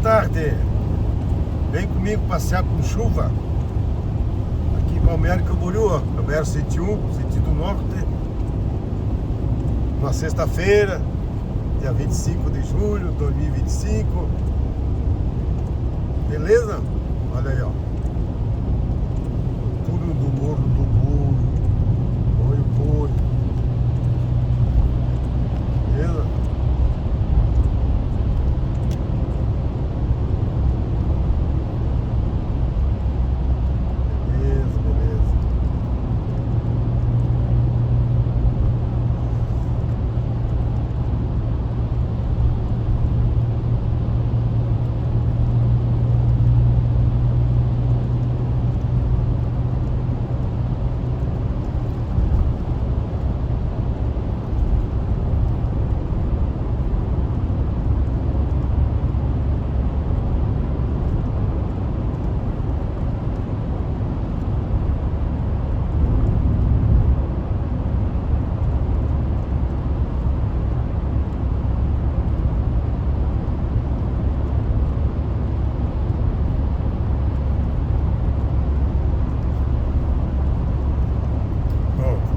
tarde. Vem comigo passear com chuva aqui em Balneário Camboriú, ó, no BR-101, sentido norte, uma sexta-feira, dia 25 de julho de 2025. Beleza? Olha aí, ó. Túnel do Morro do Boi. Olha o boi. Beleza? Beleza, beleza.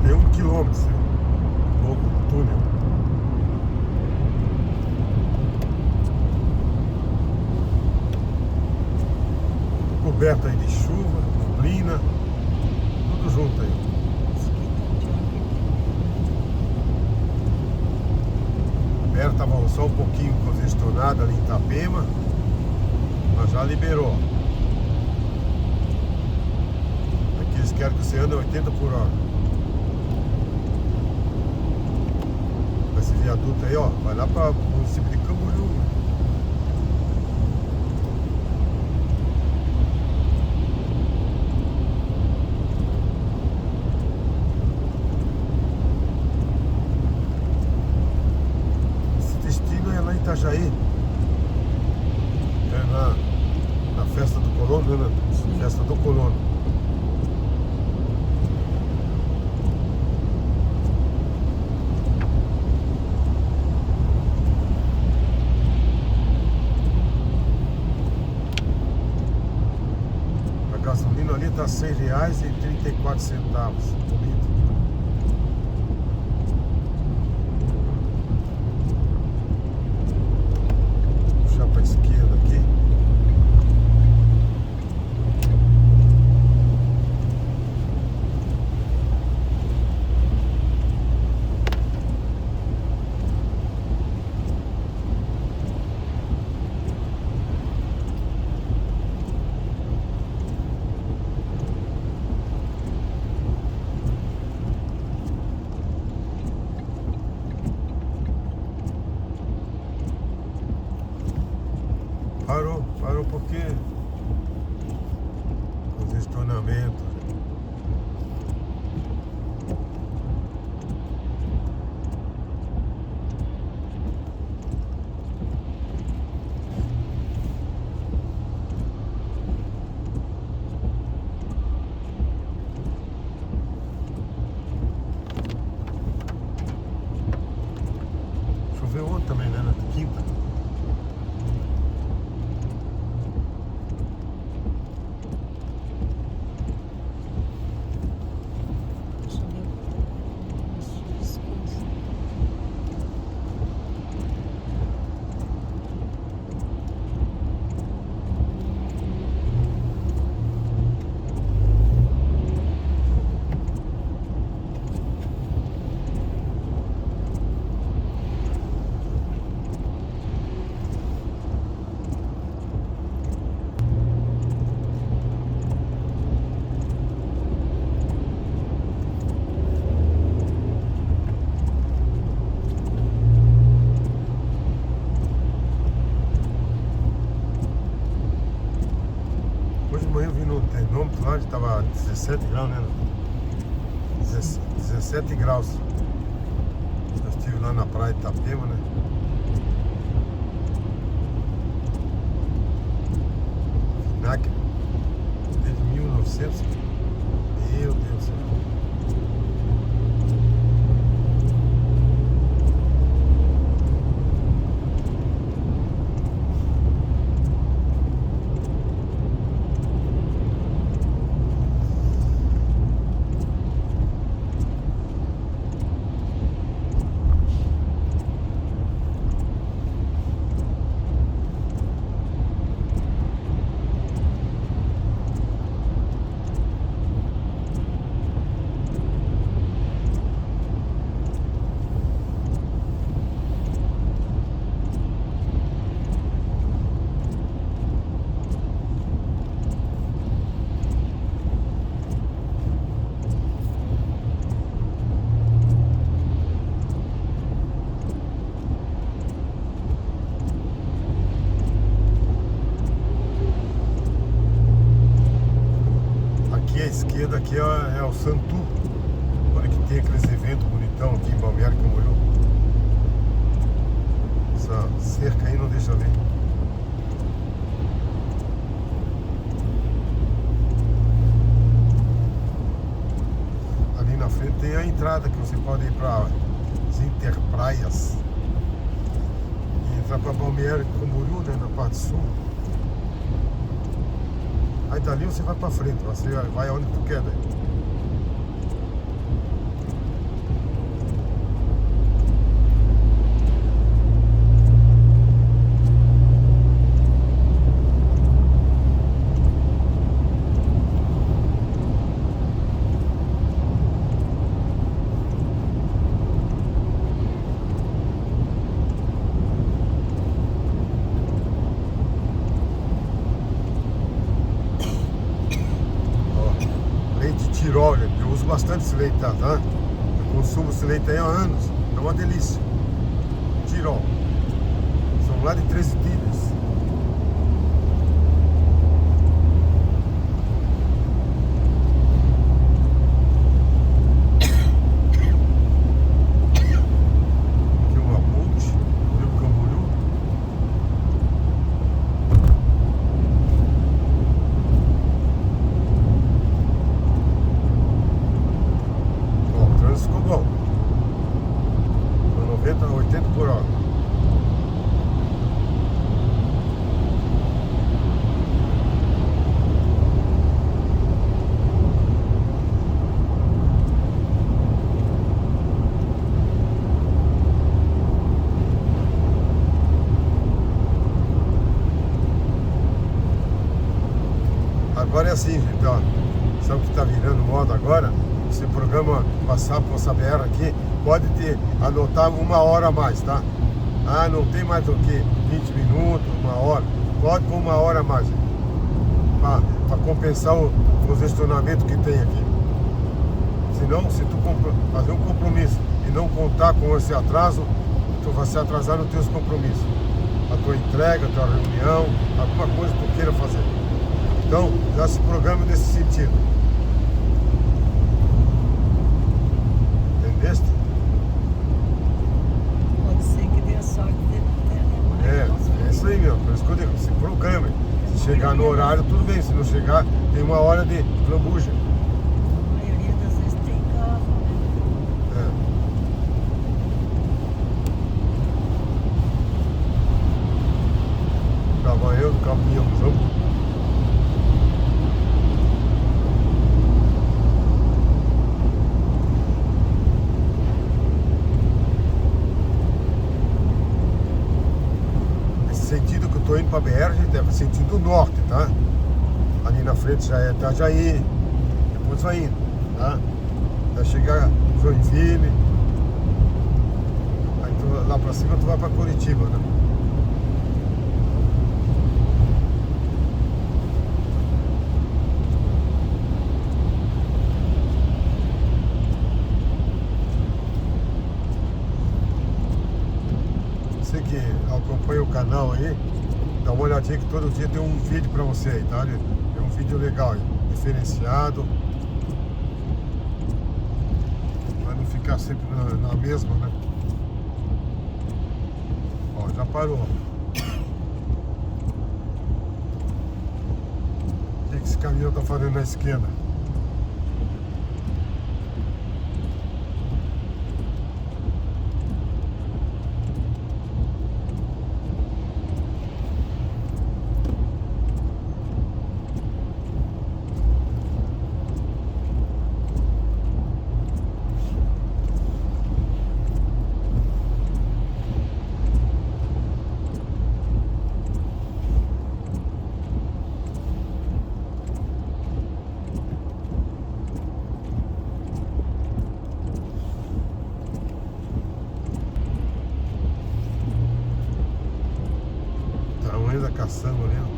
Tem 1 quilômetro do túnel. Coberto aí de chuva, neblina, tudo junto aí. A estava só um pouquinho congestionada ali em Itapema, mas já liberou. Aqui eles querem que você ande 80 por hora. Esse viaduto aí, ó, vai lá para o município de Camboriú. Esse destino é lá em Itajaí. É na festa do colono, né? Festa do colono. A gasolina ali tá R$6,34 por litro. Puxar para a esquerda aqui. Parou porque congestionamento. Choveu ontem também, né? Na quinta. Hoje de manhã eu vi no termômetro lá, estava 17 graus, né? 17 graus. Eu estive lá na praia de Itapema, né? Vinagre. Desde 1900. Meu Deus do céu. aqui é o Santu. Olha que tem aqueles eventos bonitão aqui em Balneário Camboriú. Essa cerca aí não deixa ver. Ali na frente tem a entrada que você pode ir para as Interpraias e entrar para Balneário Camboriú, né, na parte sul. Aí dali você vai pra frente, você vai aonde tu quer, né? Tirol, eu uso bastante esse leite, tá? Eu consumo esse leite aí há anos, é uma delícia. Tirol, são lá de 13 Tilhas. Aqui uma Mamute, Rio Camboriú. Ficou bom. 90 a 80 por hora. Agora é assim, gente, ó. Sabe o que está virando moda agora? Se o programa passar por essa BR aqui, pode anotar 1 hora a mais, tá? Ah, não tem mais o que? 20 minutos, 1 hora. Pode por 1 hora a mais. Para compensar os estacionamentos que tem aqui. Senão, se tu fazer um compromisso e não contar com esse atraso, tu vai se atrasar nos teus compromissos. A tua entrega, a tua reunião, alguma coisa que tu queira fazer. Então, já se programa nesse sentido. Entendeste? Pode ser que dê a sorte de ter, É isso aí, meu. Por isso que eu digo, se programa. Se chegar no horário, tudo bem. Se não chegar, tem 1 hora de lambuja. A maioria das vezes tem carro, né? Tava eu no caminhãozão. Sentido que eu tô indo pra BR, gente, é sentido norte, tá? Ali na frente já é Itajaí, depois vai indo, tá? Vai chegar Joinville, aí lá pra cima tu vai pra Curitiba, né? Você que acompanha o canal aí, dá uma olhadinha que todo dia tem um vídeo pra você aí, tá? É um vídeo legal aí, diferenciado. Pra não ficar sempre na mesma, né? Ó, já parou. O que esse caminhão tá fazendo na esquerda? Tamanho da caçamba ali, ó.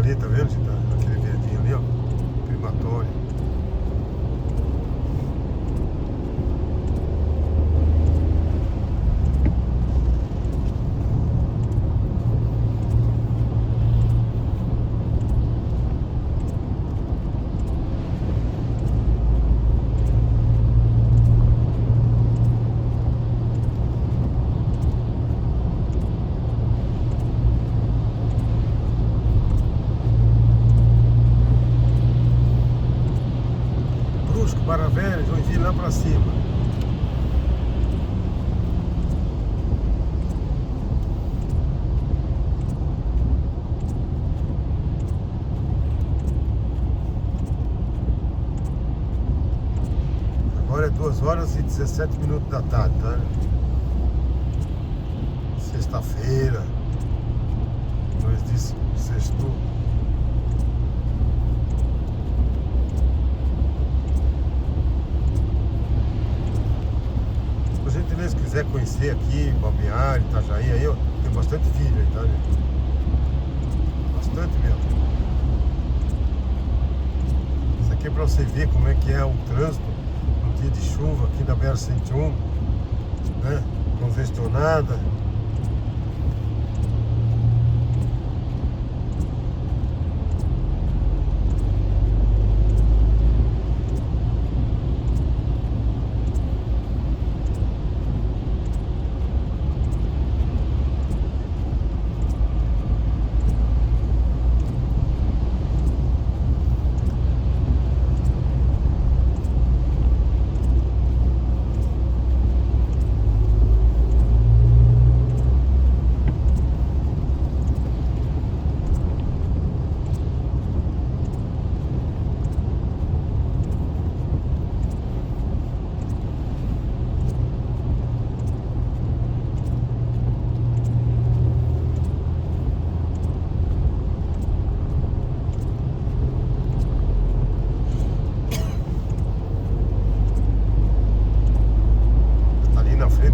ali, tá vendo, gente? Aquele verdinho ali, ó. Crematório. Barra Velha, Joinville, lá pra cima. Agora é 2h17 da tarde, tá? Sexta-feira. 2 de sexto. Se quiser conhecer aqui, Balneário, Itajaí, aí, ó, tem bastante vídeo aí, tá, gente? Bastante mesmo. Isso aqui é pra você ver como é que é o trânsito no dia de chuva aqui da BR-101, né? Congestionada.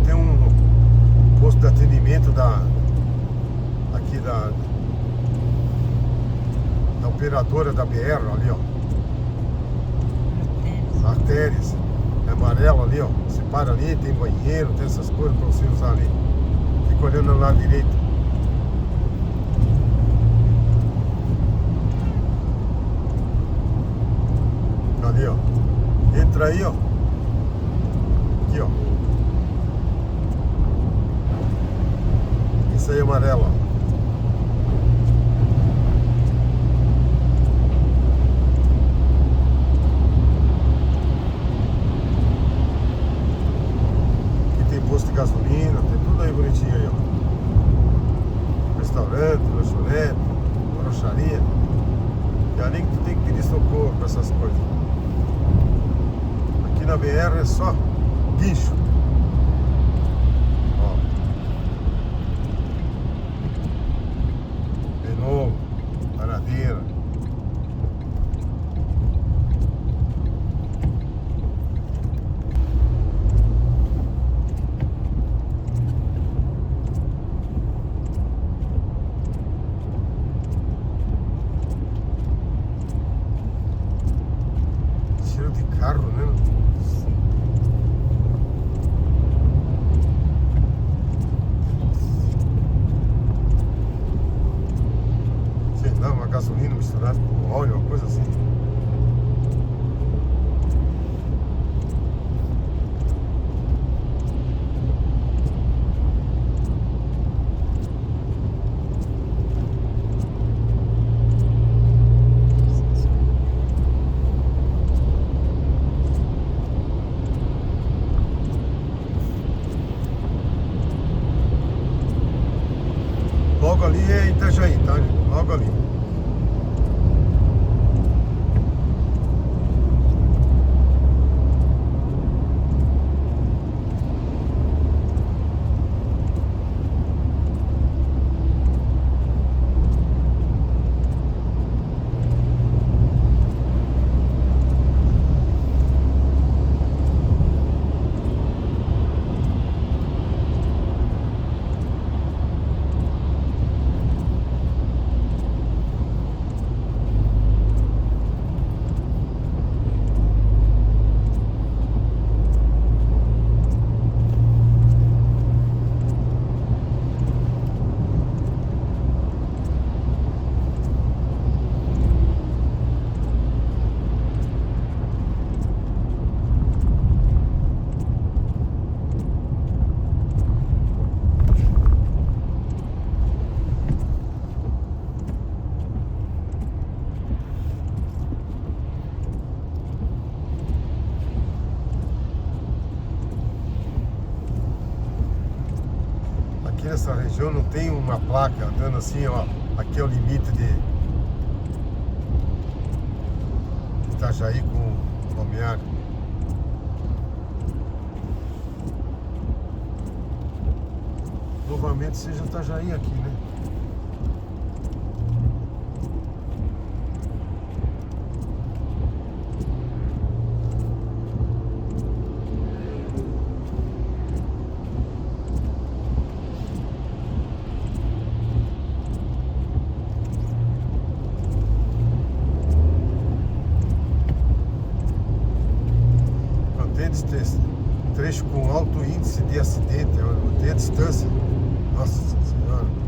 Tem um posto de atendimento aqui da operadora da BR ali, ó. Artérias. É amarelo ali, ó. Você para ali, tem banheiro, tem essas coisas pra você usar ali. Fica olhando no lado direito. Ali, ó. Entra aí, ó. Aqui, ó. Isso aí, amarelo, ó. Aqui tem posto de gasolina, tem tudo aí bonitinho aí, ó. Restaurante, lanchonete, brocharia. E ali que tu tem que pedir socorro pra essas coisas. Aqui na BR é só guincho. Paradeira. Cheiro de carro, né? Uma gasolina misturada com óleo, uma coisa assim. aqui nessa região não tem uma placa dando assim, ó, aqui é o limite de Itajaí com Balneário. Novamente seja Itajaí aqui, né? Trecho com alto índice de acidente, tem a distância. Nossa Senhora.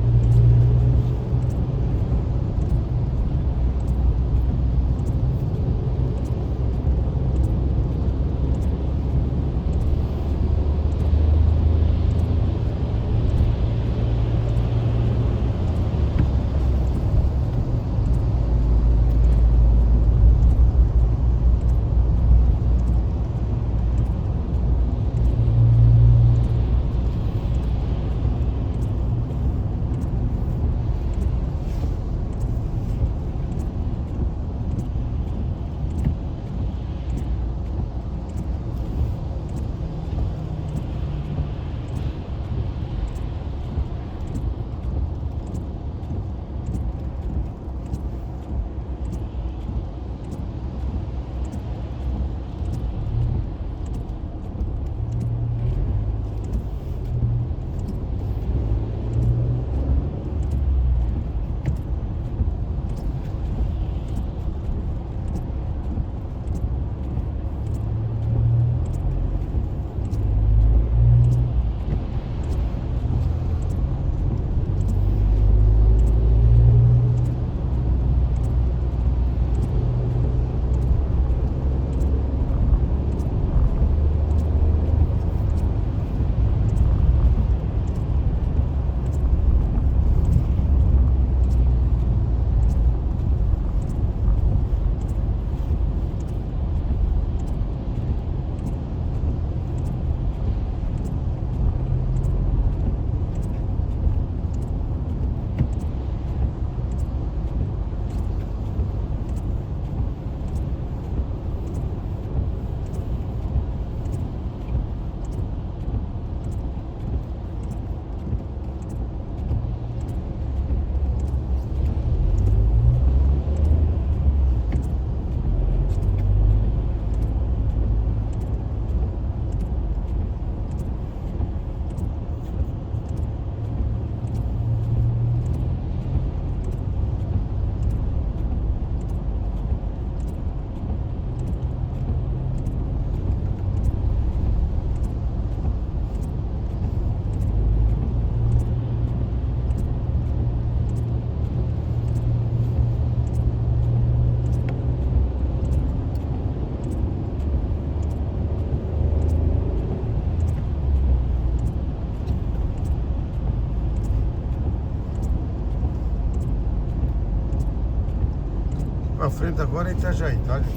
Pra frente agora é Itajaí, tá? Daqui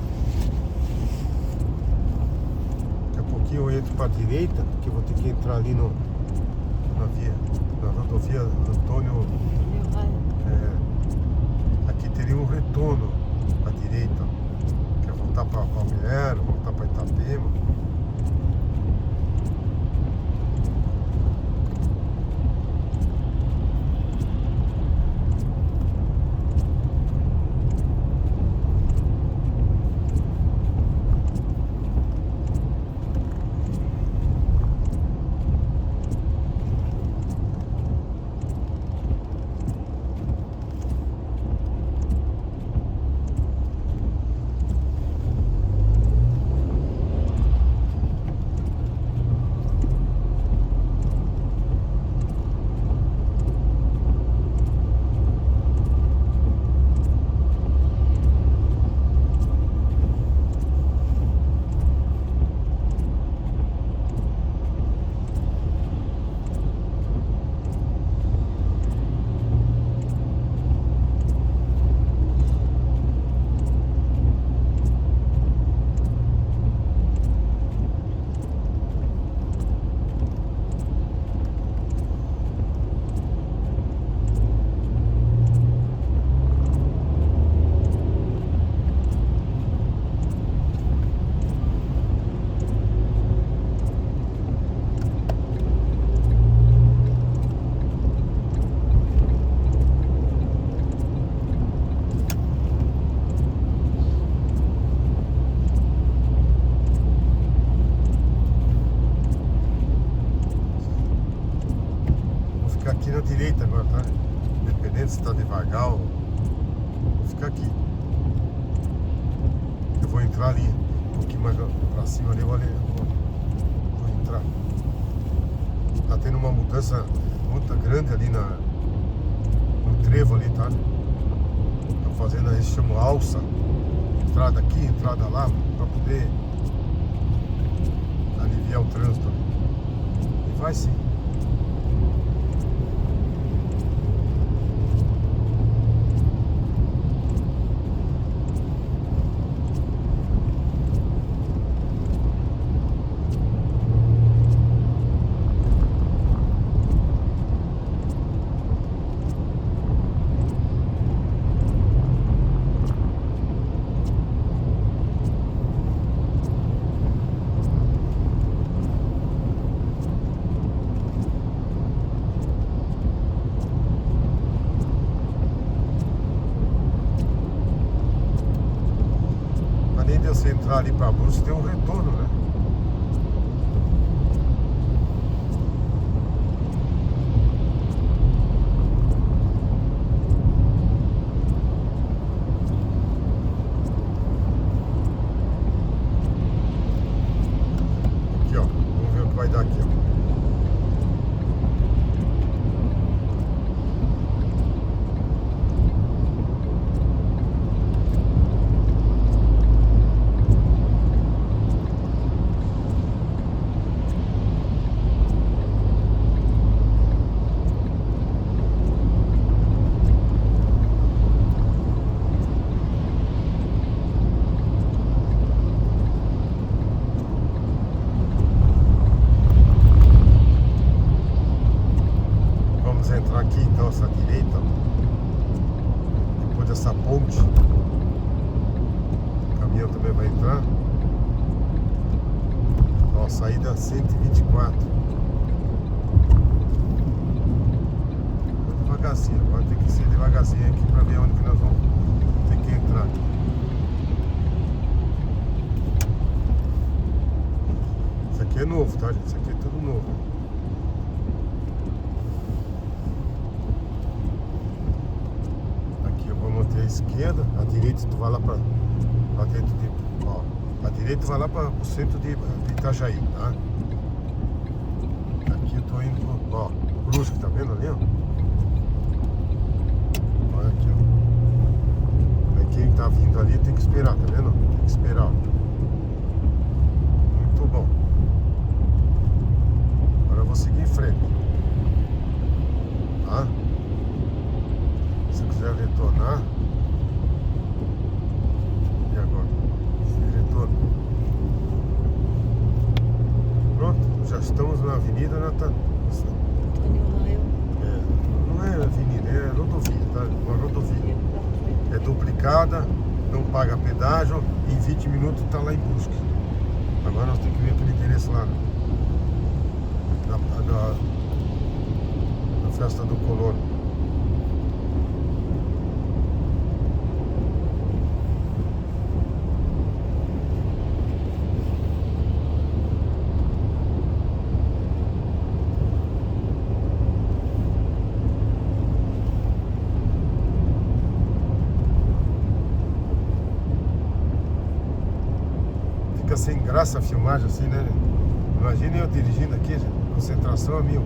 a pouquinho eu entro pra direita, porque eu vou ter que entrar ali na rodovia Antônio. Aqui teria um retorno à direita, que é voltar pra Balneário, voltar pra Itapema. direita agora, tá? Independente se tá devagar ou... Vou ficar aqui. Eu vou entrar ali, um pouquinho mais pra cima ali, vou entrar. Tá tendo uma mudança muito grande ali no trevo ali, tá? Estão fazendo aí, chama alça. Entrada aqui, entrada lá, pra poder aliviar o trânsito ali. E vai sim. Além de você entrar ali pra Brusque, tem um retorno, né? Aqui, ó. Vamos ver o que vai dar aqui, ó. Vamos entrar aqui então, essa direita, depois dessa ponte. O caminhão também vai entrar. Ó, saída 124. Devagarzinho, agora tem que ser devagarzinho aqui pra ver onde que nós vamos ter que entrar. Isso aqui é novo, tá, gente? Isso aqui é tudo novo. Manter a esquerda, a direita tu vai lá pra dentro de... Ó, a direita vai lá para o centro de Itajaí, tá? Aqui eu tô indo pro... Ó, Brusque, tá vendo ali, ó? Olha aqui, ó. Aí quem tá vindo ali tem que esperar, tá vendo? Tem que esperar, ó. Muito bom. Agora eu vou seguir em frente. Tá? Se quiser retornar. E agora? Se retorna. Pronto, já estamos na avenida, Natan. Não é avenida, é rodovia, tá? Uma rodovia. É duplicada, não paga pedágio, em 20 minutos tá lá em Brusque. Agora nós temos que ver aquele endereço lá na festa do Colono. Fica sem graça a filmagem assim, né? Imagina eu dirigindo aqui, gente. Concentração a 1000.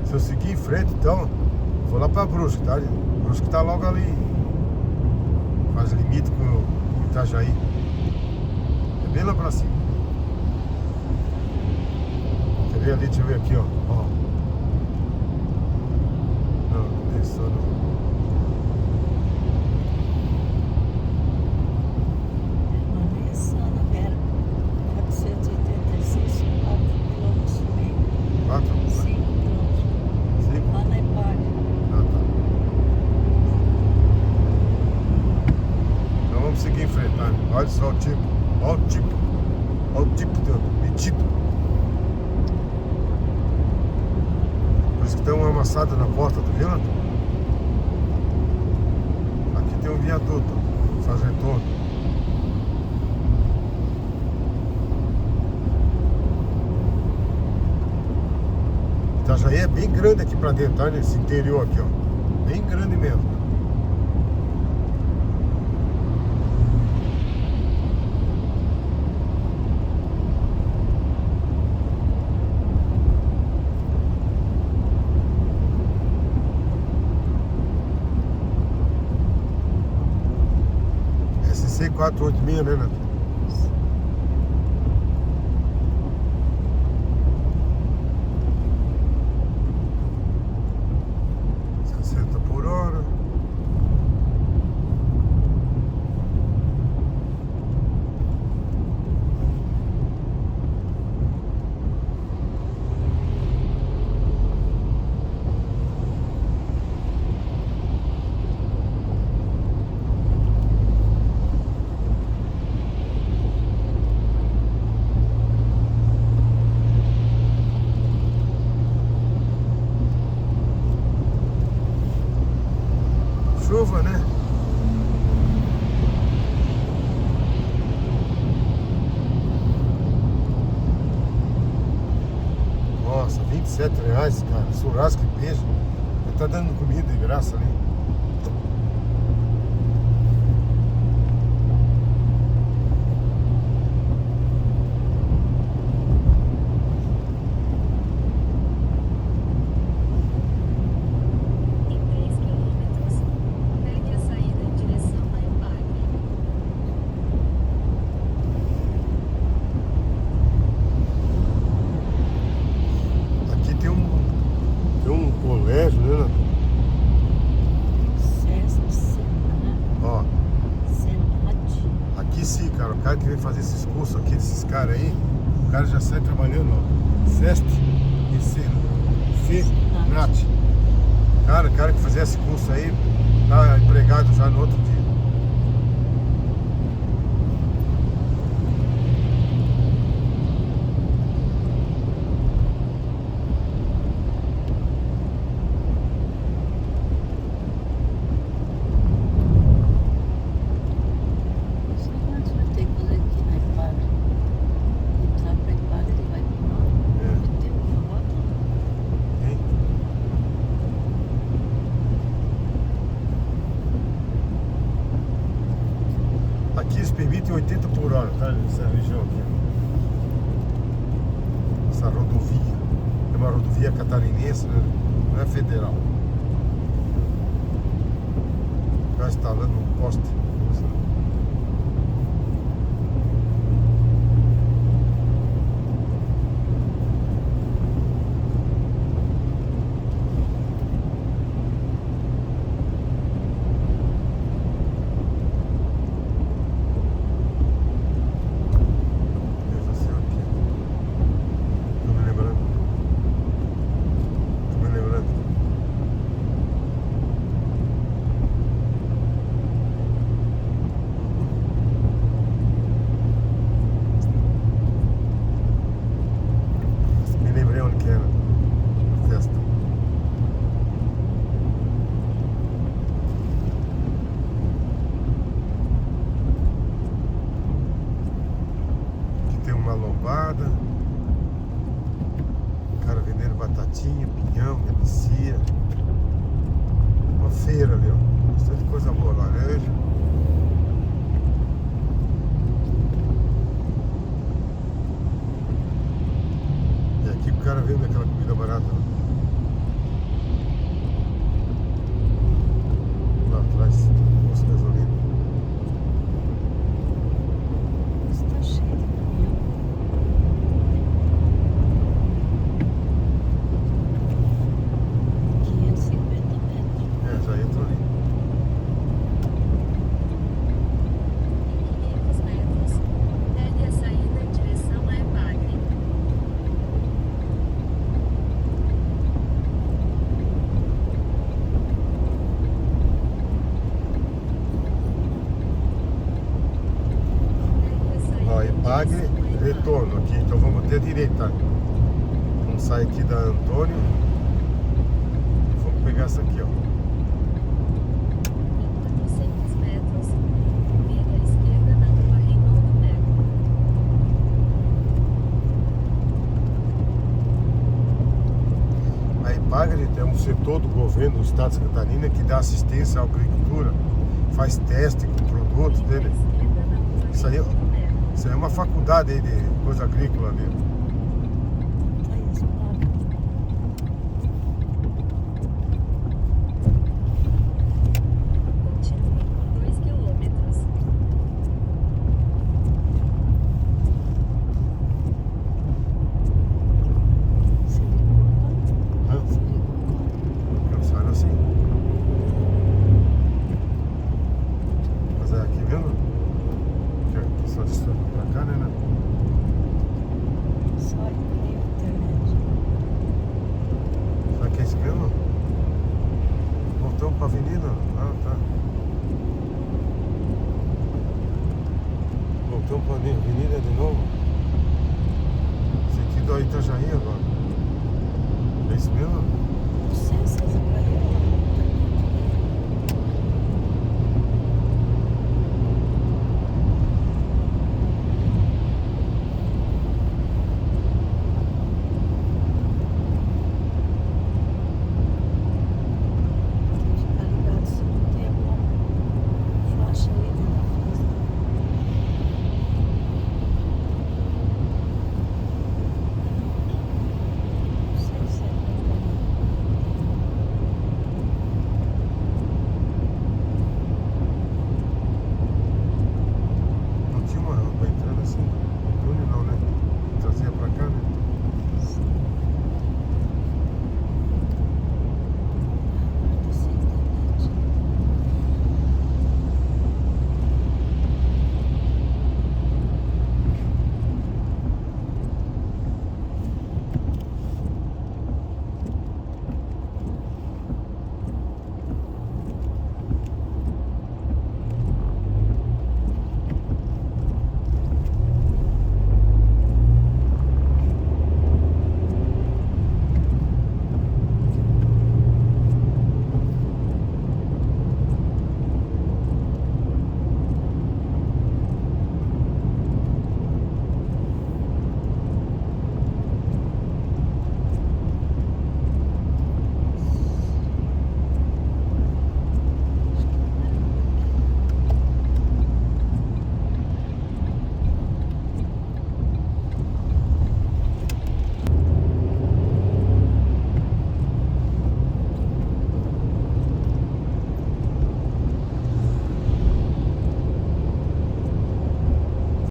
Se eu seguir em frente, então, vou lá pra Brusque, tá? Brusque tá logo ali. Faz limite com o Itajaí. É bem lá pra cima. Quer ver ali? Deixa eu ver aqui, ó. Não, desçou não. Vanessa, Ana Vera, 486, 4 quilômetros e meio. 4? 5 quilômetros. 5? Ana e Palha. Ah, tá. Então vamos seguir em frente, tá? Olha só o tipo. Olha o tipo. Olha o tipo metido. Por isso que tem uma amassada na porta, tá vendo? Aqui tem um viaduto, faz retorno. Itajaí é bem grande aqui pra dentro, tá? Nesse interior aqui, ó. Bem grande mesmo. SC 486, né, Nath? Por hora. Chuva, né? Nossa, R$ 27, cara. Churrasco e peixe. Tá dando comida de graça ali. Colégio, né? Ó. Aqui sim, cara. O cara que vem fazer esses cursos aqui, desses caras aí, o cara já sai trabalhando, ó. SEST e FENAT. Cara, o cara que fazia esse curso aí, tá empregado já no outro dia. Aqui eles permitem 80 por hora, tá? Nessa região aqui. Essa rodovia. É uma rodovia catarinense, né? Não é federal. Está instalando um poste. Lombada, cara vendendo batatinha, pinhão, melancia, uma feira ali, ó, bastante coisa boa, laranja. E aqui o cara vende aquela comida barata, né? Lá atrás, os gasolina. Está cheio de caminhão. Já entrou ali. Em 500 metros, pegue a saída em direção a Epagre. Ó, Epagre, retorno aqui. Então vamos ter direita. Vamos sair aqui da Antônio. pegar essa aqui, ó. Em 400 metros, vire à esquerda na rua Reinaldo Melo. A Epagre é um setor do governo do estado de Santa Catarina que dá assistência à agricultura, faz teste com produtos Vire à dele. esquerda na rua Isso aí, Reinaldo Melo. isso aí é uma faculdade aí de coisa agrícola ali. Aí, esse lado. Continue por 2 quilômetros. Ah, eu saio assim. Mas é aqui mesmo? Aqui só de pra cá, né? Sai pela internet. Será que é isso mesmo? Voltamos pra avenida? Ah, tá. Voltamos pra avenida de novo? Sentido aí Itajaí agora. É isso mesmo? Não sei se essa caiu.